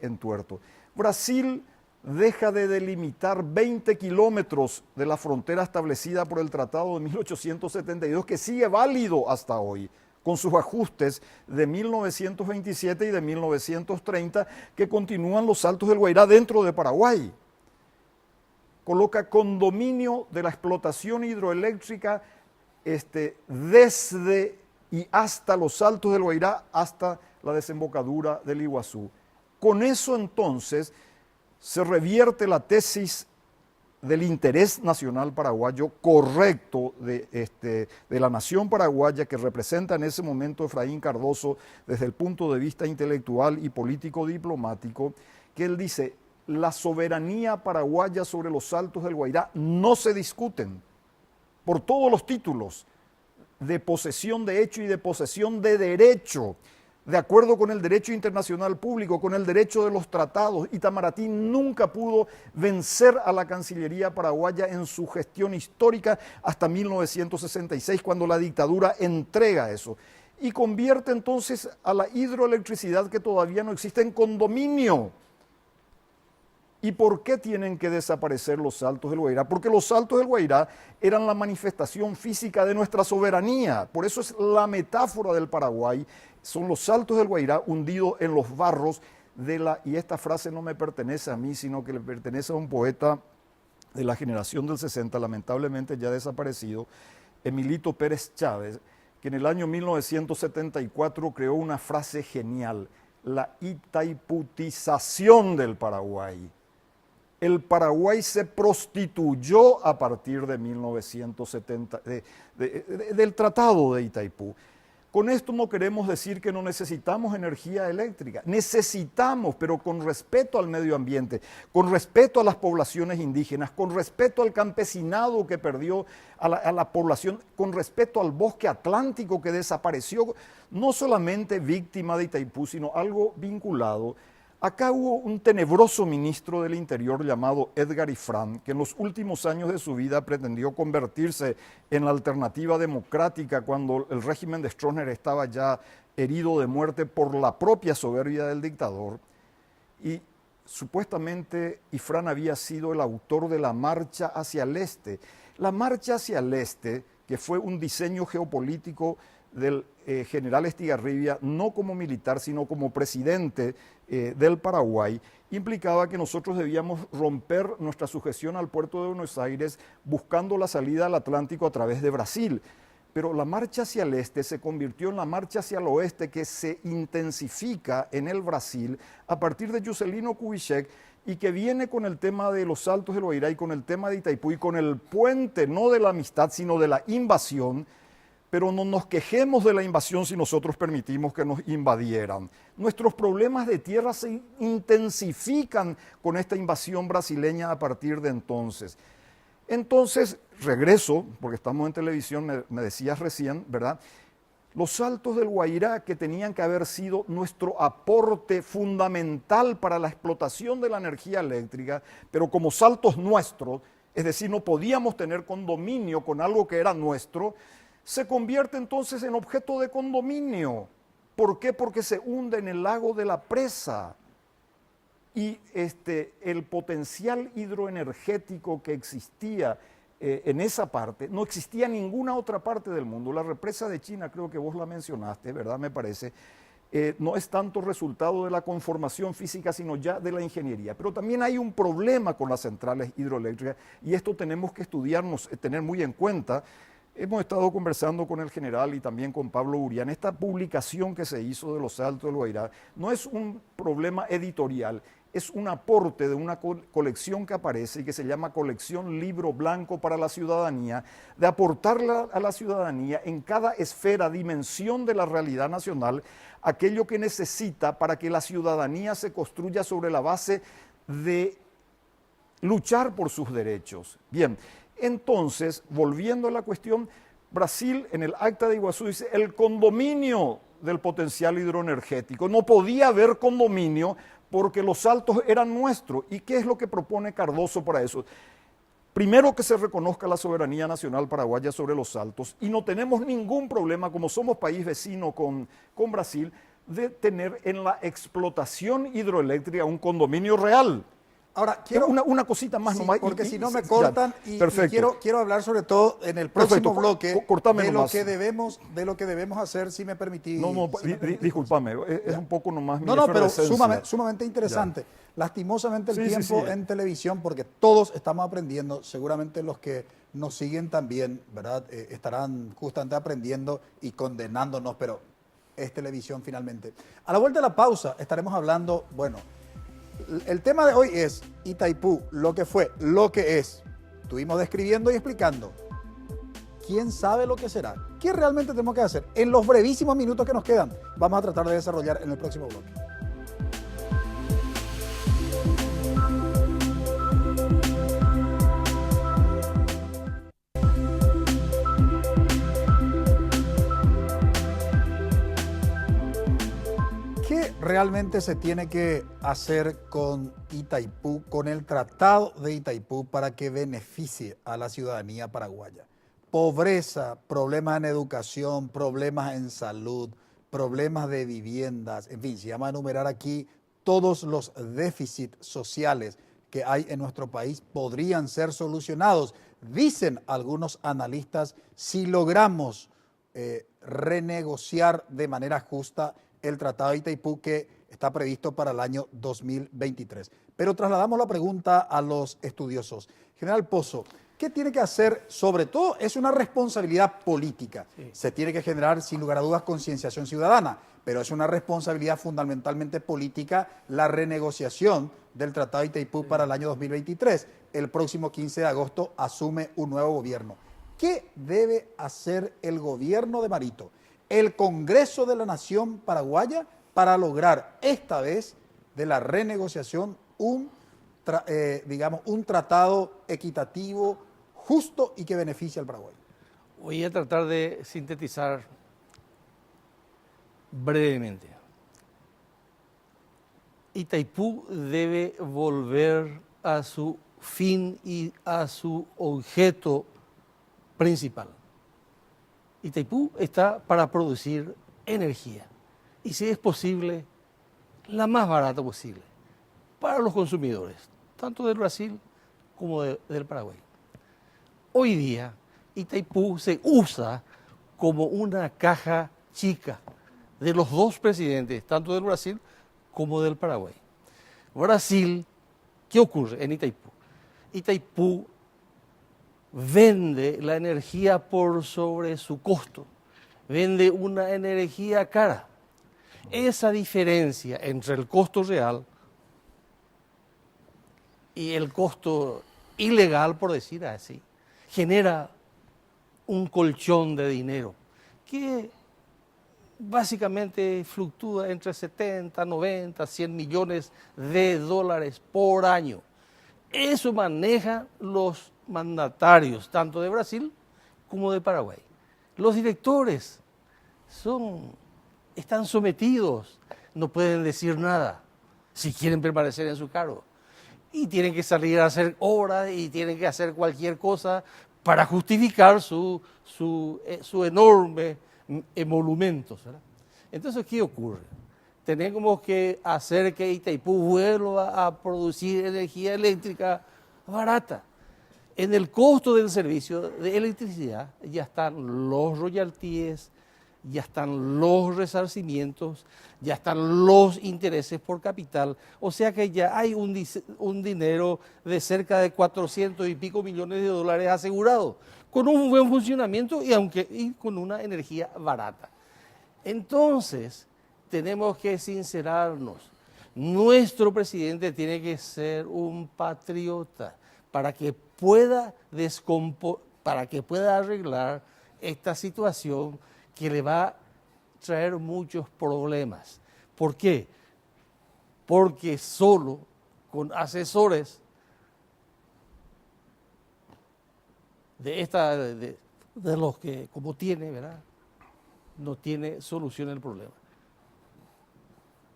entuerto. Brasil deja de delimitar 20 kilómetros de la frontera establecida por el Tratado de 1872, que sigue válido hasta hoy, con sus ajustes de 1927 y de 1930, que continúan los saltos del Guairá dentro de Paraguay. Coloca condominio de la explotación hidroeléctrica desde y hasta los saltos del Guairá, hasta la desembocadura del Iguazú. Con eso entonces se revierte la tesis del interés nacional paraguayo correcto de la nación paraguaya, que representa en ese momento Efraín Cardoso desde el punto de vista intelectual y político diplomático, que él dice: la soberanía paraguaya sobre los saltos del Guairá no se discuten por todos los títulos de posesión de hecho y de posesión de derecho, de acuerdo con el derecho internacional público, con el derecho de los tratados. Itamaraty nunca pudo vencer a la Cancillería paraguaya en su gestión histórica hasta 1966, cuando la dictadura entrega eso y convierte entonces a la hidroelectricidad, que todavía no existe, en condominio. ¿Y por qué tienen que desaparecer los saltos del Guairá? Porque los saltos del Guairá eran la manifestación física de nuestra soberanía. Por eso es la metáfora del Paraguay. Son los saltos del Guairá hundidos en los barros y esta frase no me pertenece a mí, sino que le pertenece a un poeta de la generación del 60, lamentablemente ya desaparecido, Emilito Pérez Chávez, que en el año 1974 creó una frase genial: la itaiputización del Paraguay. El Paraguay se prostituyó a partir de 1970, del Tratado de Itaipú. Con esto no queremos decir que no necesitamos energía eléctrica. Necesitamos, pero con respeto al medio ambiente, con respeto a las poblaciones indígenas, con respeto al campesinado que perdió a la población, con respeto al bosque atlántico que desapareció, no solamente víctima de Itaipú, sino algo vinculado. Acá hubo un tenebroso ministro del Interior llamado Edgar Ifrán, que en los últimos años de su vida pretendió convertirse en la alternativa democrática cuando el régimen de Stroessner estaba ya herido de muerte por la propia soberbia del dictador. Y supuestamente Ifrán había sido el autor de la marcha hacia el este. La marcha hacia el este, que fue un diseño geopolítico del general Estigarribia, no como militar, sino como presidente del Paraguay, implicaba que nosotros debíamos romper nuestra sujeción al puerto de Buenos Aires buscando la salida al Atlántico a través de Brasil. Pero la marcha hacia el este se convirtió en la marcha hacia el oeste, que se intensifica en el Brasil a partir de Juscelino Kubitschek, y que viene con el tema de los Saltos del Guairá y con el tema de Itaipú y con el puente no de la amistad sino de la invasión. Pero no nos quejemos de la invasión si nosotros permitimos que nos invadieran. Nuestros problemas de tierra se intensifican con esta invasión brasileña a partir de entonces. Entonces, regreso, porque estamos en televisión, me decías recién, ¿verdad? Los Saltos del Guairá, que tenían que haber sido nuestro aporte fundamental para la explotación de la energía eléctrica, pero como saltos nuestros, es decir, no podíamos tener condominio con algo que era nuestro, se convierte entonces en objeto de condominio. ¿Por qué? Porque se hunde en el lago de la presa. Y el potencial hidroenergético que existía en esa parte, no existía en ninguna otra parte del mundo. La represa de China, creo que vos la mencionaste, ¿verdad? Me parece, no es tanto resultado de la conformación física, sino ya de la ingeniería. Pero también hay un problema con las centrales hidroeléctricas, y esto tenemos que estudiarnos, tener muy en cuenta. Hemos estado conversando con el general y también con Pablo Urián. Esta publicación que se hizo de los Saltos del Guairá no es un problema editorial, es un aporte de una colección que aparece y que se llama Colección Libro Blanco para la Ciudadanía, de aportarle a la ciudadanía en cada esfera, dimensión de la realidad nacional, aquello que necesita para que la ciudadanía se construya sobre la base de luchar por sus derechos. Bien. Entonces, volviendo a la cuestión, Brasil en el Acta de Iguazú dice el condominio del potencial hidroenergético. No podía haber condominio porque los saltos eran nuestros. ¿Y qué es lo que propone Cardoso para eso? Primero, que se reconozca la soberanía nacional paraguaya sobre los saltos, y no tenemos ningún problema, como somos país vecino con Brasil, de tener en la explotación hidroeléctrica un condominio real. Ahora, quiero una cosita más, sí, nomás. Porque si no me cortan, y perfecto. quiero hablar sobre todo en el próximo bloque de lo que debemos hacer, si me permitís. Discúlpame, es un poco nomás mi pero efervescencia. sumamente interesante. Ya. Lastimosamente el Sí, tiempo sí. en televisión, porque todos estamos aprendiendo, seguramente los que nos siguen también, ¿verdad? Estarán justamente aprendiendo y condenándonos, pero es televisión finalmente. A la vuelta de la pausa estaremos hablando, bueno, el tema de hoy es Itaipú, lo que fue, lo que es. Estuvimos describiendo y explicando. ¿Quién sabe lo que será? ¿Qué realmente tenemos que hacer? En los brevísimos minutos que nos quedan, vamos a tratar de desarrollar en el próximo bloque. ¿Qué realmente se tiene que hacer con Itaipú, con el Tratado de Itaipú, para que beneficie a la ciudadanía paraguaya? Pobreza, problemas en educación, problemas en salud, problemas de viviendas, en fin, si vamos a enumerar aquí todos los déficits sociales que hay en nuestro país, podrían ser solucionados, dicen algunos analistas, si logramos renegociar de manera justa el Tratado de Itaipú, que está previsto para el año 2023. Pero trasladamos la pregunta a los estudiosos. General Pozo, ¿qué tiene que hacer? Sobre todo, es una responsabilidad política. Sí. Se tiene que generar, sin lugar a dudas, concienciación ciudadana, pero es una responsabilidad fundamentalmente política la renegociación del Tratado de Itaipú para el año 2023. El próximo 15 de agosto asume un nuevo gobierno. ¿Qué debe hacer el gobierno de Marito, el Congreso de la Nación paraguaya, para lograr esta vez de la renegociación un tratado equitativo, justo y que beneficie al Paraguay? Voy a tratar de sintetizar brevemente. Itaipú debe volver a su fin y a su objeto principal. Itaipú está para producir energía, y si es posible, la más barata posible. para los consumidores, tanto del Brasil como del Paraguay. Hoy día, Itaipú se usa como una caja chica de los dos presidentes, tanto del Brasil como del Paraguay. Brasil, ¿qué ocurre en Itaipú? Itaipú vende la energía por sobre su costo, vende una energía cara. Esa diferencia entre el costo real y el costo ilegal, por decir así, genera un colchón de dinero que básicamente fluctúa entre 70, 90, 100 millones de dólares por año. Eso manejan los mandatarios, tanto de Brasil como de Paraguay. Los directores están sometidos, no pueden decir nada si quieren permanecer en su cargo. Y tienen que salir a hacer obras y tienen que hacer cualquier cosa para justificar su enorme emolumentos, ¿verdad? Entonces, ¿qué ocurre? Tenemos que hacer que Itaipú vuelva a producir energía eléctrica barata. En el costo del servicio de electricidad ya están los royalties, ya están los resarcimientos, ya están los intereses por capital, o sea que ya hay un dinero de cerca de 400 y pico millones de dólares asegurado, con un buen funcionamiento y con una energía barata. Entonces, tenemos que sincerarnos. Nuestro presidente tiene que ser un patriota para que pueda arreglar esta situación que le va a traer muchos problemas. ¿Por qué? Porque solo con asesores de los que como tiene, ¿verdad?, no tiene solución el problema.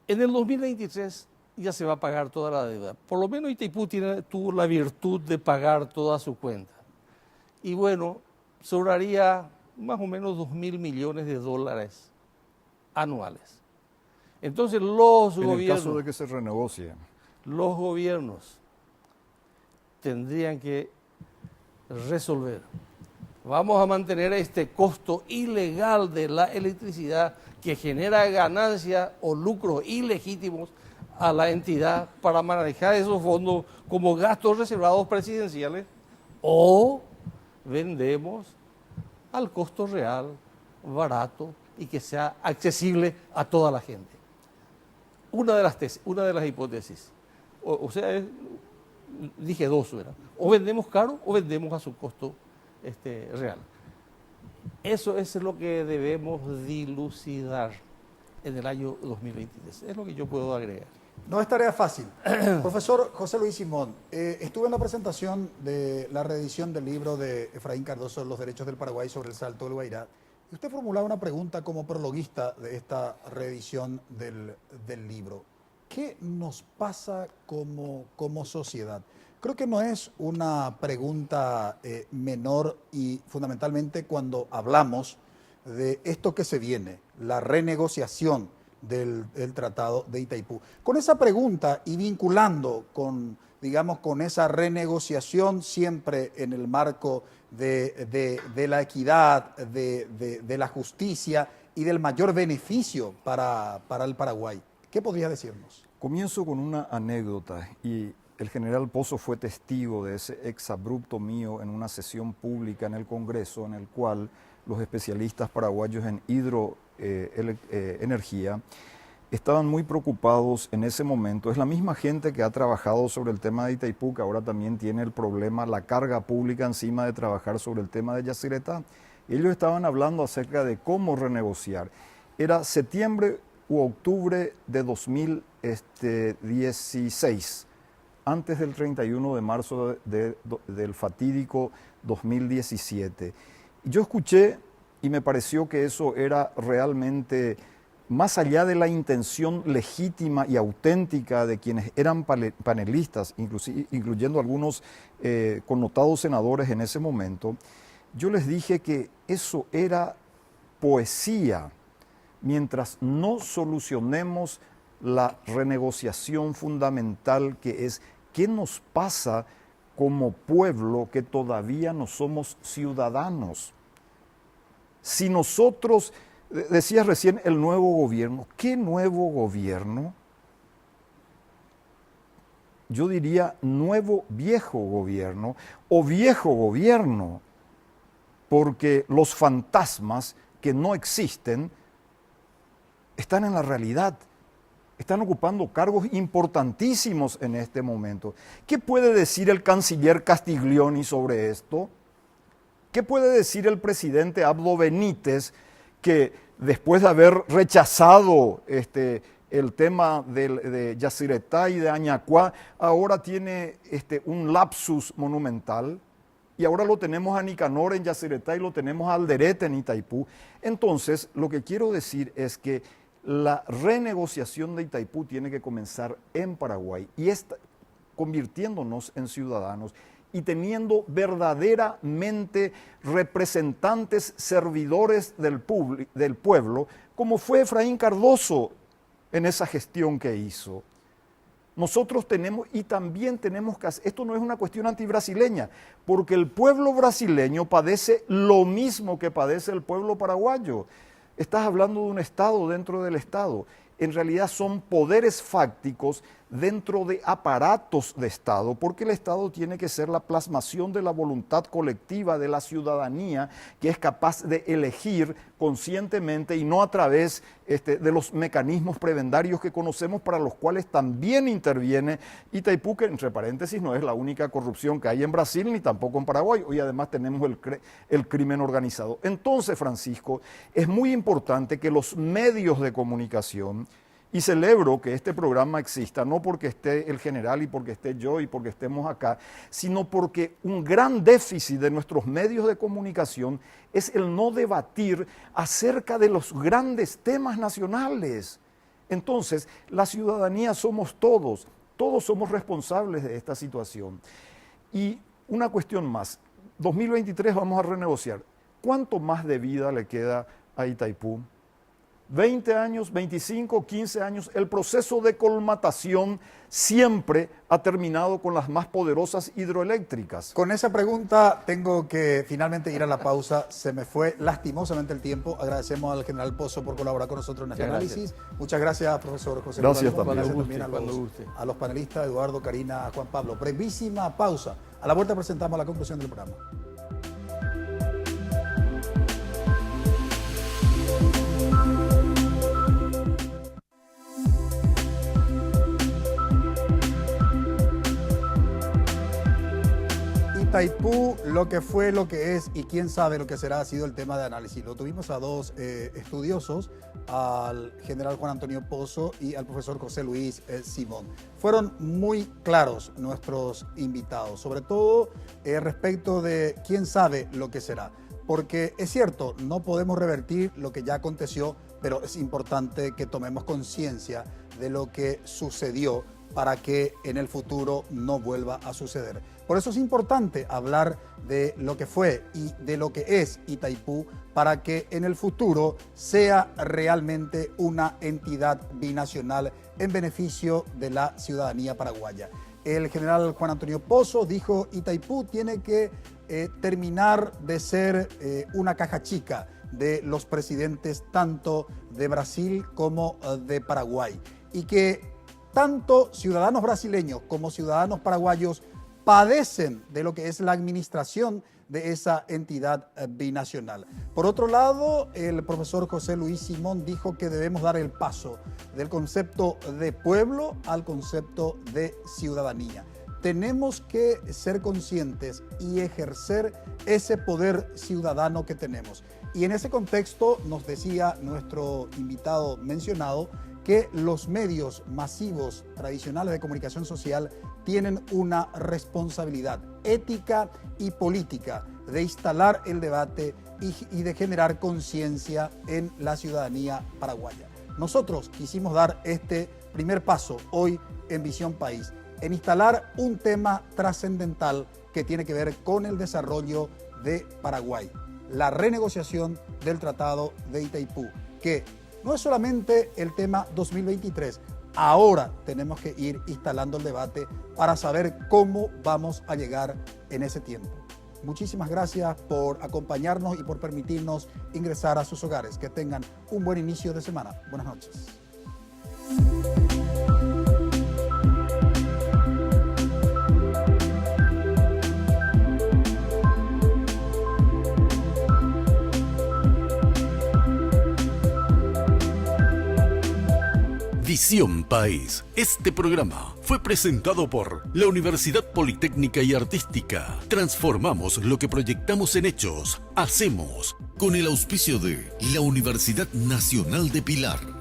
En el 2023 ya se va a pagar toda la deuda. Por lo menos Itaipú tuvo la virtud de pagar toda su cuenta. Y bueno, sobraría más o menos 2.000 millones de dólares anuales. Entonces los En gobiernos... el caso de que se renegocie. Los gobiernos tendrían que resolver. Vamos a mantener este costo ilegal de la electricidad que genera ganancias o lucros ilegítimos a la entidad para manejar esos fondos como gastos reservados presidenciales, o vendemos al costo real, barato y que sea accesible a toda la gente. Una de las hipótesis. O sea, dije dos, ¿verdad? O vendemos caro o vendemos a su costo real. Eso es lo que debemos dilucidar en el año 2023. Es lo que yo puedo agregar. No es tarea fácil. Profesor José Luis Simón, estuve en la presentación de la reedición del libro de Efraín Cardoso, Los derechos del Paraguay sobre el Salto del Guairá, y usted formulaba una pregunta como prologuista de esta reedición del libro. ¿Qué nos pasa como sociedad? Creo que no es una pregunta menor, y fundamentalmente cuando hablamos de esto que se viene, la renegociación del Tratado de Itaipú. Con esa pregunta y vinculando con esa renegociación siempre en el marco de la equidad, de la justicia y del mayor beneficio para el Paraguay, ¿qué podría decirnos? Comienzo con una anécdota, y el general Pozo fue testigo de ese exabrupto mío en una sesión pública en el Congreso, en el cual los especialistas paraguayos en hidroenergía estaban muy preocupados en ese momento. Es la misma gente que ha trabajado sobre el tema de Itaipú, que ahora también tiene el problema, la carga pública encima de trabajar sobre el tema de Yacyretá. Ellos estaban hablando acerca de cómo renegociar. Era septiembre u octubre de 2016, antes del 31 de marzo del fatídico 2017. Yo escuché y me pareció que eso era realmente, más allá de la intención legítima y auténtica de quienes eran panelistas, incluyendo algunos connotados senadores en ese momento, yo les dije que eso era poesía mientras no solucionemos la renegociación fundamental que es qué nos pasa como pueblo que todavía no somos ciudadanos. Si nosotros, decías recién el nuevo gobierno, ¿qué nuevo gobierno? Yo diría nuevo viejo gobierno o viejo gobierno, porque los fantasmas que no existen están en la realidad, están ocupando cargos importantísimos en este momento. ¿Qué puede decir el canciller Castiglioni sobre esto? ¿Qué puede decir el presidente Abdo Benítez, que después de haber rechazado el tema de Yacyretá y de Añacuá, ahora tiene un lapsus monumental? Y ahora lo tenemos a Nicanor en Yacyretá y lo tenemos a Alderete en Itaipú. Entonces, lo que quiero decir es que la renegociación de Itaipú tiene que comenzar en Paraguay y convirtiéndonos en ciudadanos y teniendo verdaderamente representantes, servidores del pueblo, como fue Efraín Cardoso en esa gestión que hizo. Nosotros tenemos, y también tenemos que hacer, esto no es una cuestión antibrasileña, porque el pueblo brasileño padece lo mismo que padece el pueblo paraguayo. Estás hablando de un Estado dentro del Estado. En realidad son poderes fácticos dentro de aparatos de Estado, porque el Estado tiene que ser la plasmación de la voluntad colectiva de la ciudadanía, que es capaz de elegir conscientemente y no a través de los mecanismos prebendarios que conocemos, para los cuales también interviene Itaipú, que entre paréntesis no es la única corrupción que hay en Brasil ni tampoco en Paraguay. Hoy además tenemos el crimen organizado. Entonces, Francisco, es muy importante que los medios de comunicación, y celebro que este programa exista, no porque esté el general y porque esté yo y porque estemos acá, sino porque un gran déficit de nuestros medios de comunicación es el no debatir acerca de los grandes temas nacionales. Entonces, la ciudadanía somos todos somos responsables de esta situación. Y una cuestión más, 2023 vamos a renegociar. ¿Cuánto más de vida le queda a Itaipú? 20 años, 25, 15 años, el proceso de colmatación siempre ha terminado con las más poderosas hidroeléctricas. Con esa pregunta tengo que finalmente ir a la pausa. Se me fue lastimosamente el tiempo. Agradecemos al general Pozo por colaborar con nosotros en este análisis. Muchas gracias, profesor José. Gracias Luis. también. También a los panelistas, Eduardo, Karina, Juan Pablo. Brevísima pausa. A la vuelta presentamos la conclusión del programa. Itaipú, lo que fue, lo que es y quién sabe lo que será, ha sido el tema de análisis. Lo tuvimos a dos estudiosos, al general Juan Antonio Pozo y al profesor José Luis Simón. Fueron muy claros nuestros invitados, sobre todo respecto de quién sabe lo que será. Porque es cierto, no podemos revertir lo que ya aconteció, pero es importante que tomemos conciencia de lo que sucedió para que en el futuro no vuelva a suceder. Por eso es importante hablar de lo que fue y de lo que es Itaipú, para que en el futuro sea realmente una entidad binacional en beneficio de la ciudadanía paraguaya. El general Juan Antonio Pozo dijo: Itaipú tiene que terminar de ser una caja chica de los presidentes tanto de Brasil como de Paraguay, y que tanto ciudadanos brasileños como ciudadanos paraguayos padecen de lo que es la administración de esa entidad binacional. Por otro lado, el profesor José Luis Simón dijo que debemos dar el paso del concepto de pueblo al concepto de ciudadanía. Tenemos que ser conscientes y ejercer ese poder ciudadano que tenemos. Y en ese contexto nos decía nuestro invitado mencionado que los medios masivos tradicionales de comunicación social tienen una responsabilidad ética y política de instalar el debate y de generar conciencia en la ciudadanía paraguaya. Nosotros quisimos dar este primer paso hoy en Visión País, en instalar un tema trascendental que tiene que ver con el desarrollo de Paraguay, la renegociación del Tratado de Itaipú, que no es solamente el tema 2023. Ahora tenemos que ir instalando el debate para saber cómo vamos a llegar en ese tiempo. Muchísimas gracias por acompañarnos y por permitirnos ingresar a sus hogares. Que tengan un buen inicio de semana. Buenas noches. Visión País. Este programa fue presentado por la Universidad Politécnica y Artística. Transformamos lo que proyectamos en hechos. Hacemos. Con el auspicio de la Universidad Nacional de Pilar.